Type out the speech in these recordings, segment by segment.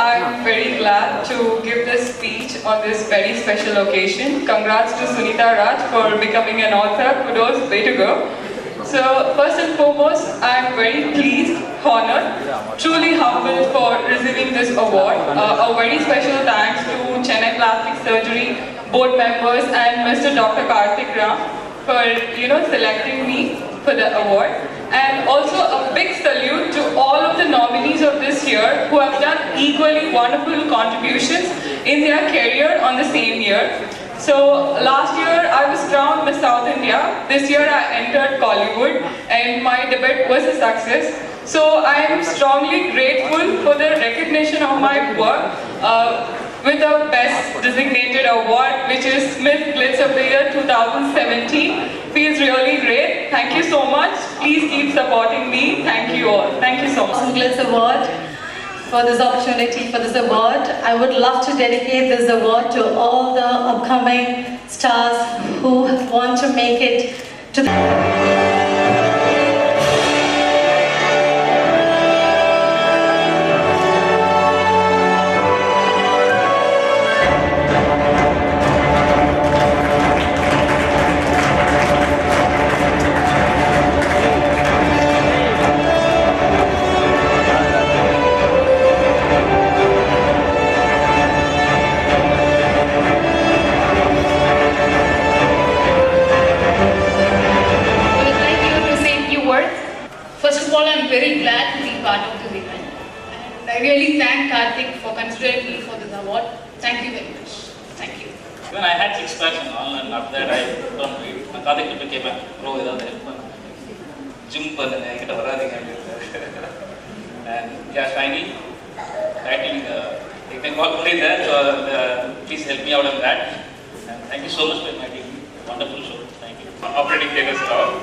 I'm very glad to give this speech on this very special occasion. Congrats to Sunita Raj for becoming an author. Kudos, way to go. So, first and foremost, I'm very pleased, honored, truly humbled for receiving this award. A very special thanks to Chennai Plastic Surgery board members and Mr. Dr. Karthik Ram for selecting me for the award. And also a big salute to all of the nominees of this year who have done equally wonderful contributions in their career on the same year. So last year I was crowned Miss South India. This year I entered Collywood and my debut was a success. So I am strongly grateful for the recognition of my work with the Best Designated Award, which is Cosmoglitz of the Year 2017. Feels really great. Thank you so much. Please keep supporting me. Thank you all. Thank you so much. Cosmoglitz Award for this opportunity, for this award. I would love to dedicate this award to all the upcoming stars who want to make it to the... I'm very glad to be part of this event, and I really thank Karthik for considering me for this award. Thank you very much. Thank you. When I had six packs and all, and after that I don't read. Karthik became a pro without help. Gym and yeah, Shiny, writing, you can work only there, so please help me out on that. And thank you so much for inviting me. Wonderful show. Thank you. Operating theatre staff,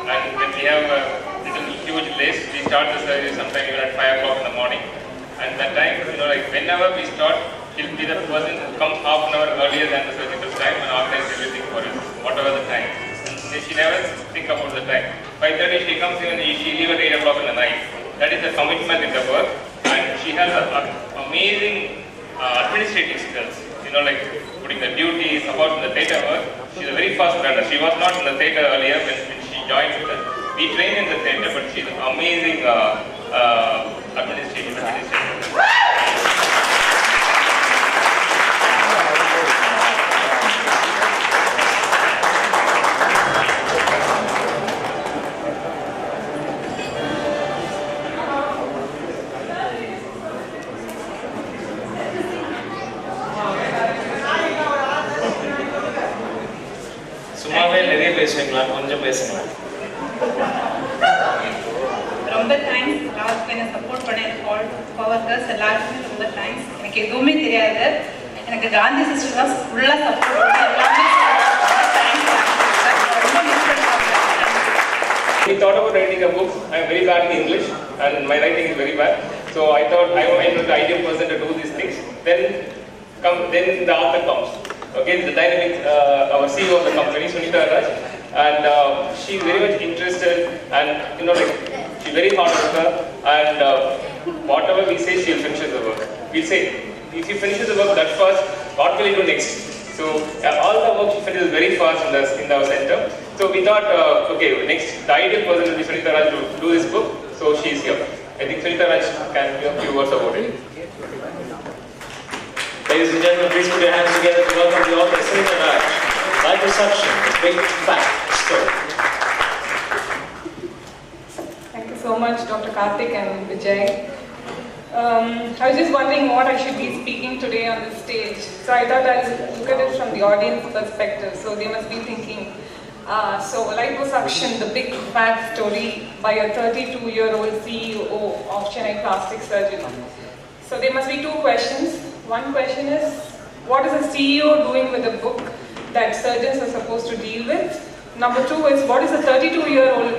and when we have a huge list, we start the service sometime even at 5 o'clock in the morning. And that time, whenever we start, he'll be the person who comes half an hour earlier than the surgical time and organize everything for us, whatever the time. And she never think about the time. 5:30 she comes in and she leaves at 8 o'clock in the night. That is the commitment in the work, and she has amazing administrative skills. Putting the duties, supporting the theatre work. She's a very fast learner. She was not in the theatre earlier when she joined with us. We train in the theatre, but she's amazing administrative. ரொம்ப thanks last என்ன support பண்ண all co-workers எல்லாருக்குமே ரொம்ப thanks. எனக்கு எதுவுமே தெரியாது, எனக்கு Gandhi sister தான் ஃபுல்லாக சப்போர்ட் பண்ணி எல்லாமே We thought about writing a book. I am very bad in English and my writing is very bad. So I thought I am the ideal person to do these things. Then the author comes. Okay, the dynamic, our CEO of the company, Sunita Raj, and she's very much interested, and she's very hard worker, and whatever we say, she'll finish the work. We'll say, if you finish the work that fast, what will you do next? So all the work she finishes very fast in our center. So we thought, okay, next the ideal person will be Sunita Raj to do this book. So she's here. I think Sunita Raj can give a few words about it. Ladies and gentlemen, please put your hands together to welcome the author, Sunita Raj. Live perception, a big fact story. Thank you so much, Dr. Karthik and Vijay. I was just wondering what I should be speaking today on this stage. So I thought I'll look at it from the audience perspective. So they must be thinking, so liposuction, the big fat story by a 32-year-old CEO of Chennai Plastic Surgery. So there must be two questions. One question is, what is a CEO doing with a book that surgeons are supposed to deal with? Number two is, what is a 32-year-old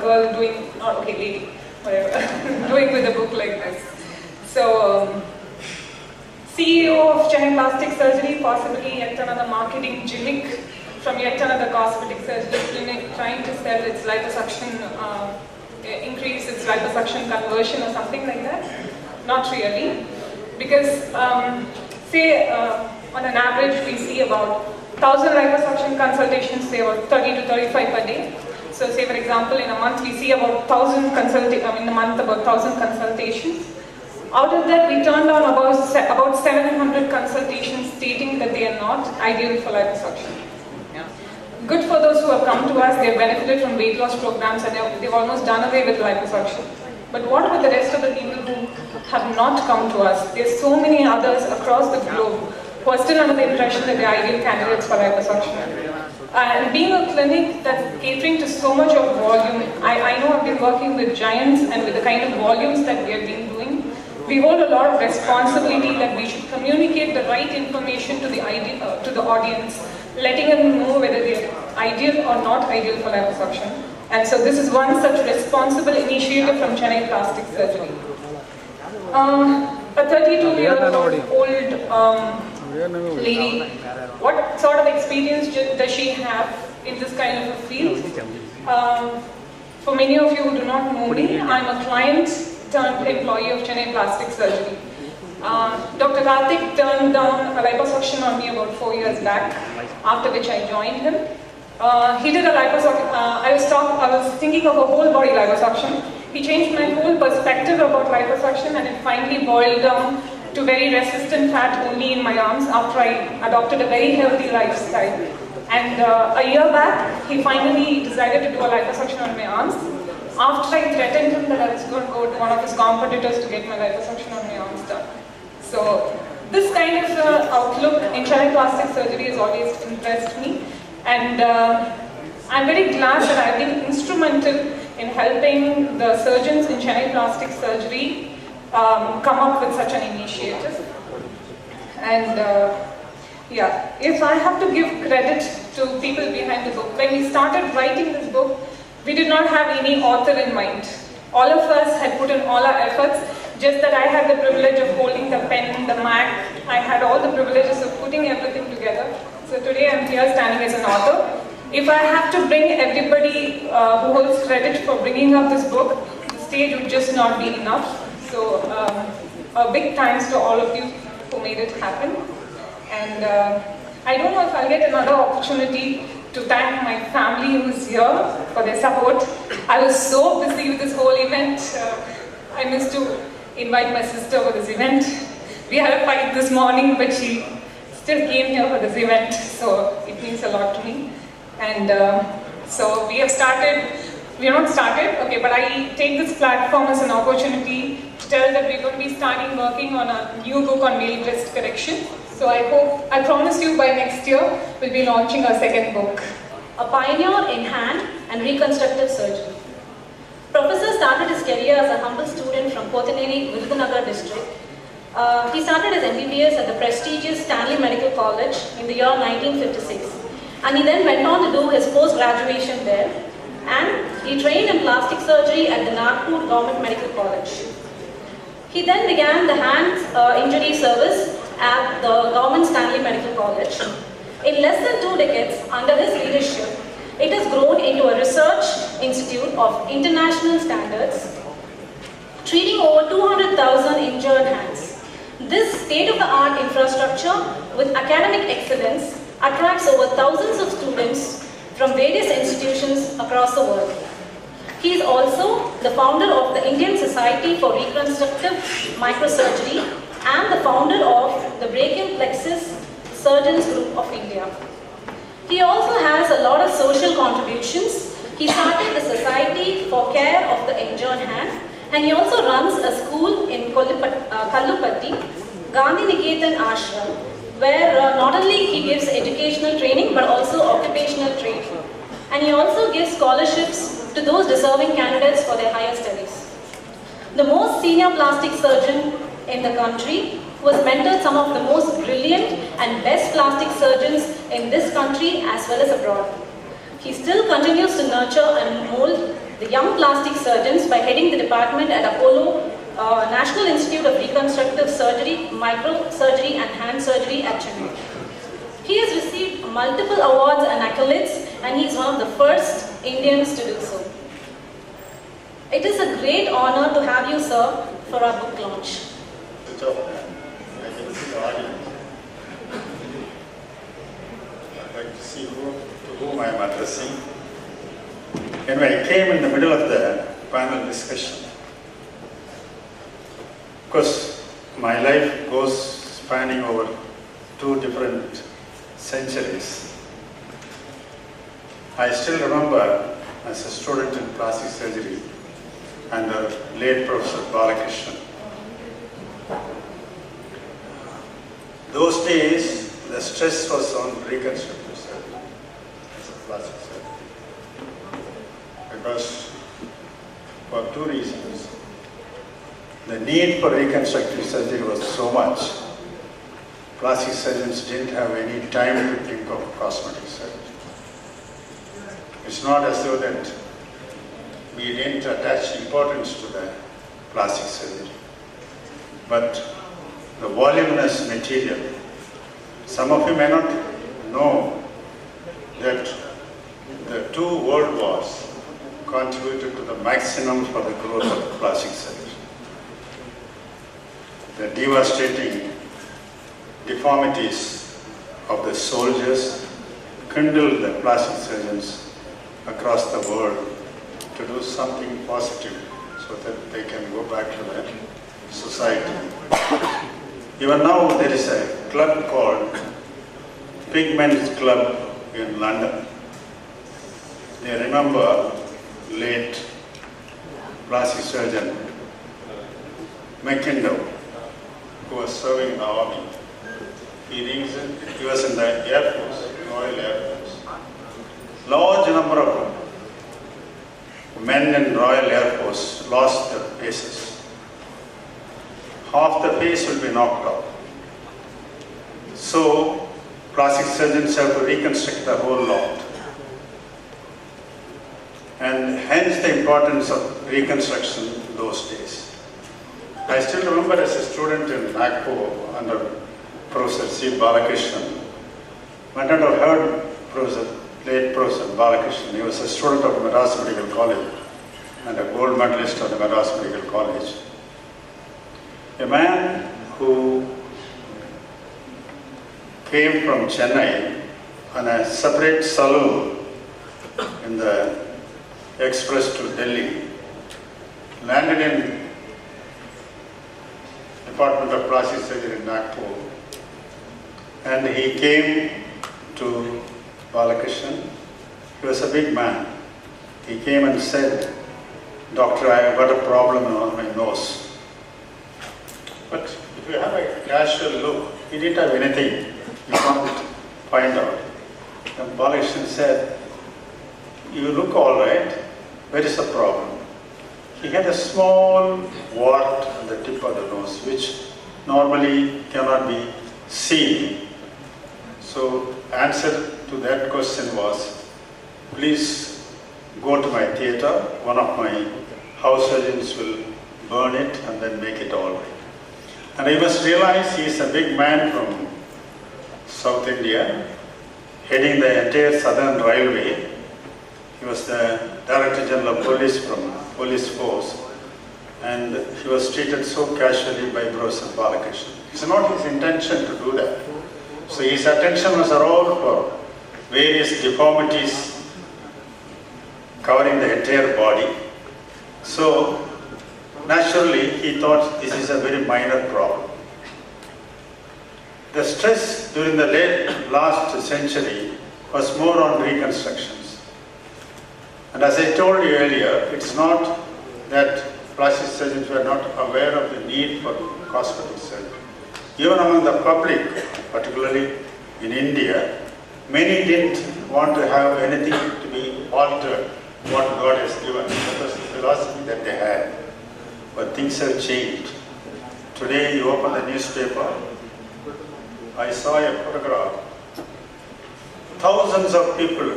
girl doing, lady, whatever, doing with a book like this? So, CEO of Chennai Plastic Surgery, possibly yet another marketing gimmick from yet another cosmetic surgery clinic trying to sell its liposuction, increase its liposuction conversion or something like that? Not really. Because say on an average we see about 1,000 liposuction consultations, say about 30 to 35 per day. So say for example in a month we see about 1,000 consultations. Out of that we turn down about 700 consultations stating that they are not ideal for liposuction. Good for those who have come to us, they have benefited from weight loss programs and they've almost done away with liposuction. But what about the rest of the people who have not come to us? There's so many others across the globe who are still under the impression that they are ideal candidates for liposuction. And being a clinic that's catering to so much of volume, I know I've been working with giants, and with the kind of volumes that we have been doing, we hold a lot of responsibility that we should communicate the right information to the audience, letting them know whether they are ideal or not ideal for liposuction. And so this is one such responsible initiative from Chennai Plastic Surgery. A 32-year-old lady, what sort of experience does she have in this kind of a field? For many of you who do not know me, I'm a client turned employee of Chennai Plastic Surgery. Dr. Karthik turned down a liposuction on me about 4 years back, after which I joined him. He did a liposuction. I was thinking of a whole body liposuction. He changed my whole perspective about liposuction, and it finally boiled down to very resistant fat only in my arms after I adopted a very healthy lifestyle. And a year back, he finally decided to do a liposuction on my arms. After I threatened him that I was going to go to one of his competitors to get my liposuction on my arms done. So this kind of outlook in Chennai Plastic Surgery has always impressed me. And I'm very glad that I've been instrumental in helping the surgeons in Chennai Plastic Surgery come up with such an initiative. And yeah, if I have to give credit to people behind the book, when we started writing this book, we did not have any author in mind. All of us had put in all our efforts, just that I had the privilege of holding the pen, the Mac. I had all the privileges of putting everything together. So today I'm here standing as an author. If I have to bring everybody who holds credit for bringing up this book, the stage would just not be enough. So a big thanks to all of you who made it happen. And I don't know if I'll get another opportunity to thank my family who's here for their support. I was so busy with this whole event. I missed to invite my sister for this event. We had a fight this morning, but she still came here for this event, so it means a lot to me. And so we have started, we are not started, okay, but I take this platform as an opportunity to tell that we're going to be starting working on a new book on male breast correction. So I promise you by next year, we'll be launching our second book. A pioneer in hand and reconstructive surgery. Professor started his career as a humble student from Kotaneri, Virudhunagar district. He started his MBBS at the prestigious Stanley Medical College in the year 1956. And he then went on to do his post-graduation there. And he trained in plastic surgery at the Nagpur Government Medical College. He then began the hand injury service at the Government Stanley Medical College. In less than 2 decades, under his leadership, it has grown into a research institute of international standards, treating over 200,000 injured hands. This state-of-the-art infrastructure with academic excellence attracts over thousands of students from various institutions across the world. He is also the founder of the Indian Society for Reconstructive Microsurgery and the founder of the Brachial Plexus Surgeons Group of India. He also has a lot of social contributions. He started the Society for Care of the Injured Hand, and he also runs a school in Kallupatti, Gandhi Niketan Ashram, where not only he gives educational training but also occupational training. And he also gives scholarships to those deserving candidates for their higher studies. The most senior plastic surgeon in the country, who has mentored some of the most brilliant and best plastic surgeons in this country as well as abroad. He still continues to nurture and mold the young plastic surgeons by heading the department at Apollo National Institute of Reconstructive Surgery, Microsurgery and Hand Surgery at Chennai. He has received multiple awards and accolades, and he is one of the first Indians to do so. It is a great honor to have you, sir, for our book launch. I can see the audience. I'd like to see to whom I am addressing. Anyway, I came in the middle of the panel discussion. Of course, my life goes spanning over 2 different centuries. I still remember as a student in plastic surgery under late Professor Balakrishnan. Those days, the stress was on reconstructive surgery as a plastic surgery. Because for 2 reasons. The need for reconstructive surgery was so much, plastic surgeons didn't have any time to think of cosmetic surgery. It's not as though that we didn't attach importance to the plastic surgery, but the voluminous material. Some of you may not know that the 2 world wars contributed to the maximum for the growth of plastic surgery. The devastating deformities of the soldiers kindled the plastic surgeons across the world to do something positive so that they can go back to their society. Even now there is a club called Pigments Club in London. They remember late plastic surgeon McIndoe, who was serving in the army. He was in the Air Force, Royal Air Force. Large number of men in Royal Air Force lost their faces. Half the face will be knocked off. So, plastic surgeons have to reconstruct the whole lot. And hence the importance of reconstruction those days. I still remember as a student in Nagpur under Professor C. Balakrishnan. I might not have heard late Professor Balakrishnan. He was a student of Madras Medical College and a gold medalist of the Madras Medical College. A man who came from Chennai on a separate saloon in the express to Delhi, landed in Department of Plastic Surgery in Nagpur, and he came to Balakrishnan. He was a big man. He came and said, "Doctor, I have got a problem on my nose." But if you have a casual look, he didn't have anything. You can't find out. And Balakrishnan said, "You look all right. Where is the problem?" He had a small wart on the tip of the nose, which normally cannot be seen. So, answer to that question was, "Please go to my theatre. One of my house surgeons will burn it and then make it all right." And you must realize he is a big man from South India, heading the entire Southern Railway. He was the Director General of Police from Police Force, and he was treated so casually by Professor Balakrishnan. It's not his intention to do that. So his attention was around for various deformities covering the entire body. So naturally he thought this is a very minor problem. The stress during the last century was more on reconstructions. And as I told you earlier, it's not that plastic surgeons were not aware of the need for cosmetic surgery. Even among the public, particularly in India, many didn't want to have anything to be altered, what God has given. That was the philosophy that they had. But things have changed. Today you open the newspaper, I saw a photograph. Thousands of people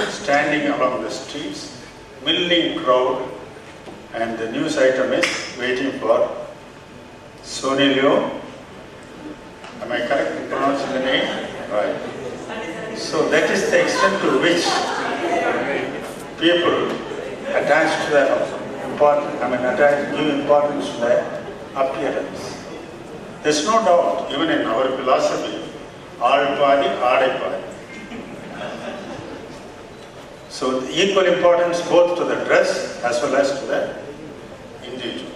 standing along the streets, milling crowd, and the news item is waiting for Sonny Leon. Am I correct in pronouncing the name? Right. So that is the extent to which people attach to the give importance to the appearance. There's no doubt, even in our philosophy, Alpadi, Adipadi. So the equal importance both to the dress as well as to the individual.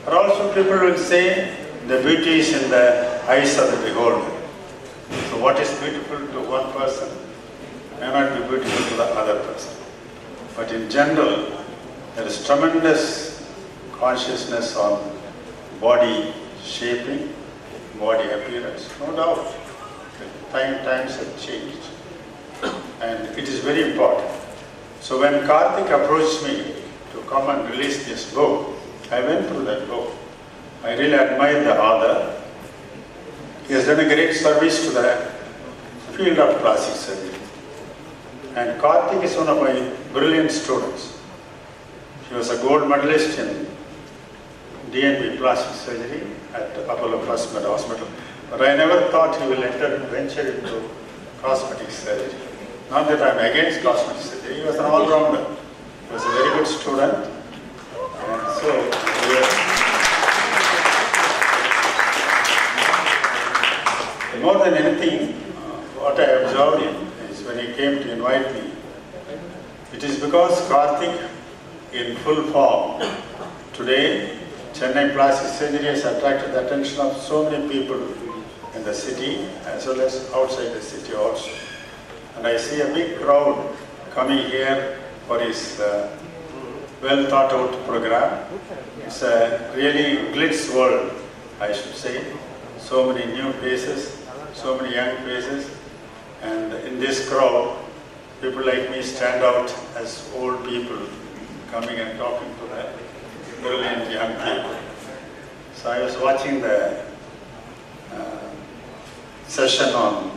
But also people will say the beauty is in the eyes of the beholder. So what is beautiful to one person may not be beautiful to the other person. But in general, there is tremendous consciousness on body shaping, body appearance, no doubt. Times have changed, and it is very important. So when Karthik approached me to come and release this book, I went through that book. I really admire the author. He has done a great service to the field of plastic surgery. And Karthik is one of my brilliant students. He was a gold medalist in DNB plastic surgery at Apollo First Med Hospital. But I never thought he will venture into cosmetic surgery. Not that I'm against cosmetic surgery, he was an all-rounder. He was a very good student. And so, more than anything, what I observed him is when he came to invite me, it is because Karthik in full form. Today, Chennai plastic surgery has attracted the attention of so many people in the city as well as outside the city also. And I see a big crowd coming here for his well thought out program. It's a really glitz world, I should say. So many new faces, so many young faces, and in this crowd, people like me stand out as old people coming and talking to the brilliant young people. So I was watching the session on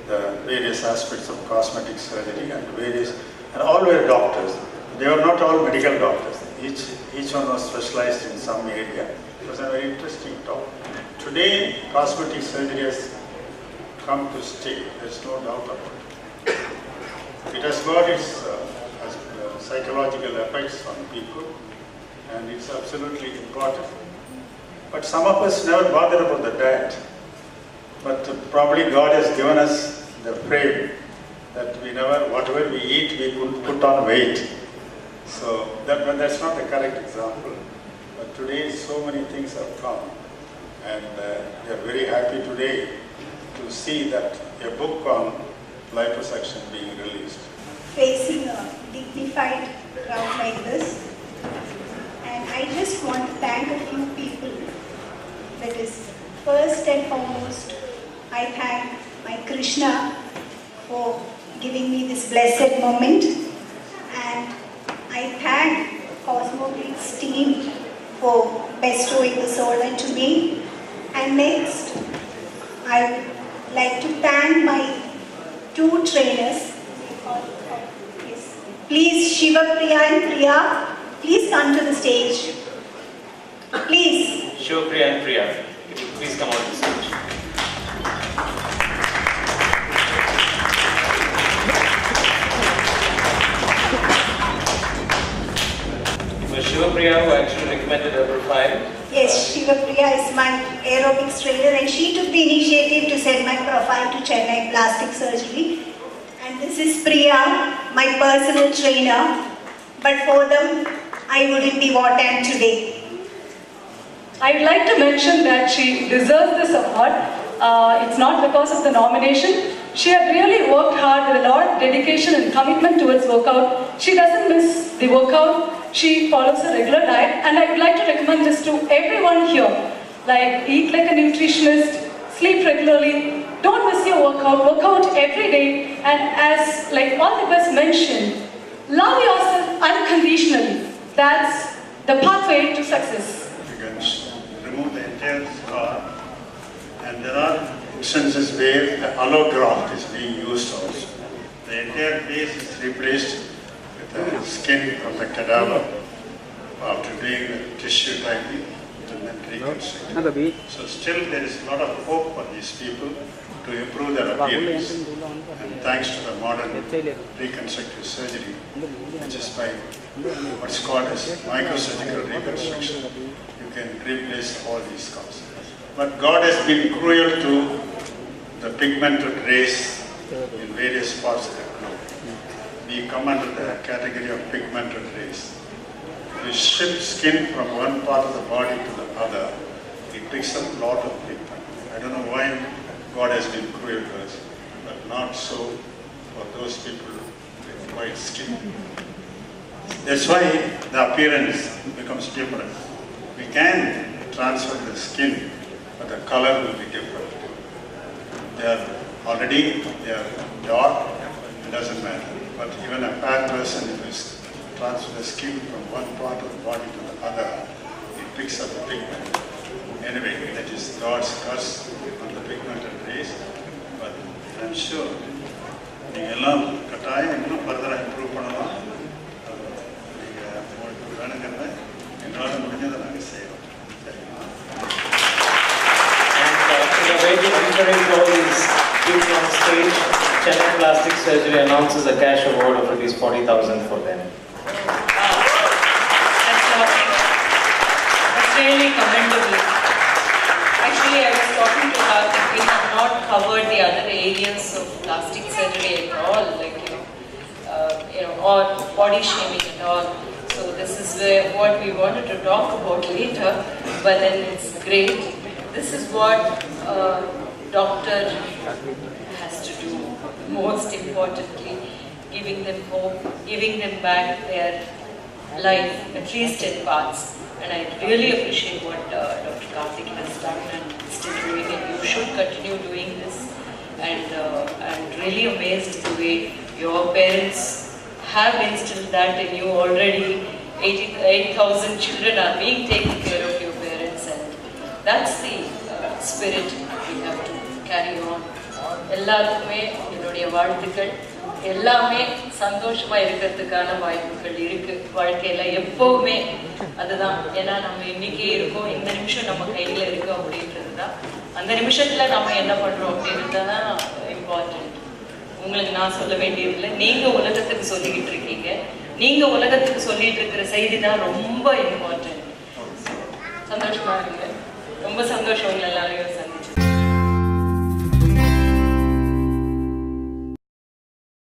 the various aspects of cosmetic surgery and all were doctors. They were not all medical doctors. Each one was specialized in some area. It was a very interesting talk. Today, cosmetic surgery has come to stay. There's no doubt about it. It has got its psychological effects on people, and it's absolutely important. But some of us never bother about the diet. But probably God has given us the frame that we never, whatever we eat, we could put on weight. So but that's not the correct example. But today, so many things have come, and we are very happy today to see that a book on liposuction being released. Facing a dignified crowd like this, and I just want to thank a few people. That is, first and foremost, I thank my Krishna for giving me this blessed moment, and I thank Cosmoglitz team for bestowing this honor to me. And next, I would like to thank my two trainers. Please, Shiva Priya and Priya, please come to the stage. Please. Shiva Priya and Priya, please come on to the stage. It was Shiva Priya who actually recommended her profile. Yes, Shiva Priya is my aerobics trainer, and she took the initiative to send my profile to Chennai plastic surgery. And this is Priya, my personal trainer, but for them, I wouldn't be what I am today. I would like to mention that she deserves this award. It's not because of the nomination. She had really worked hard with a lot of dedication and commitment towards workout. She doesn't miss the workout. She follows a regular diet, and I would like to recommend this to everyone here. Like, eat like a nutritionist, sleep regularly, don't miss your work out every day, and as like all the best mentioned, love yourself unconditionally. That's the pathway to success. You can remove the entire scar, and there are instances where the allograft is being used also. The entire face is replaced with the skin from the cadaver after doing the tissue typing and then reconstructing. So still there is a lot of hope for these people to improve their appearance. And thanks to the modern reconstructive surgery, which is by what's called as microsurgical reconstruction, you can replace all these scars. But God has been cruel to the pigmented race in various parts of the globe. We come under the category of pigmented race. We shift skin from one part of the body to the other. It picks up a lot of pigment. I don't know why God has been cruel to us, but not so for those people with white skin. That's why the appearance becomes different. We can transfer the skin, but the color will be different. They are dark, it doesn't matter. But even a fat person, if you transfer the skin from one part of the body to the other, it picks up the pigment. Anyway, that is God's curse on the pigmented race. But I'm sure நீங்கெல்லாம் கட்டாயம் இன்னும் ஃபர்தராக improve பண்ணலாம். நீங்கள் உங்களுக்கு வேணுங்கிறத எங்களால் முடிஞ்சதை நாங்கள் செய்வோம். சரிங்களா? In a way to encourage all these people on stage, Chennai Plastic Surgery announces a cash award of rupees 40,000 for them. That's really commendable. Actually, I was talking to her that we have not covered the other areas of plastic surgery at all, like or body shaming and all. So this is what we wanted to talk about later, but then it's great. This is what a doctor has to do, most importantly, giving them hope, giving them back their life, at least in parts. And I really appreciate what Dr. Karthik has done and still doing, and you should continue doing this. And I'm really amazed the way your parents have instilled that in you already. 8,000 children are being taken care of your parents, and that's the spirit we have to carry on. எல்லாருக்குமே என்னுடைய வாழ்த்துக்கள். எல்லாமே சந்தோஷமா இருக்கிறதுக்கான வாய்ப்புகள் இருக்கு வாழ்க்கையில எப்பவுமே. அதுதான், ஏன்னா நம்ம இன்னைக்கு இருக்கோம், இந்த நிமிஷம் நம்ம கையில இருக்கு அப்படின்றது தான். அந்த நிமிஷத்துல நம்ம என்ன பண்றோம் அப்படின்றது தான் இம்பார்ட்டன்ட். உங்களுக்கு நான் சொல்ல வேண்டியதில்லை, நீங்க உலகத்துக்கு சொல்லிக்கிட்டு இருக்கீங்க. நீங்க உலகத்துக்கு சொல்லிட்டு இருக்கிற செய்தி தான் ரொம்ப இம்பார்ட்டன்ட். சந்தோஷமா இருங்க. ரொம்ப சந்தோஷம் உங்களை எல்லாரும்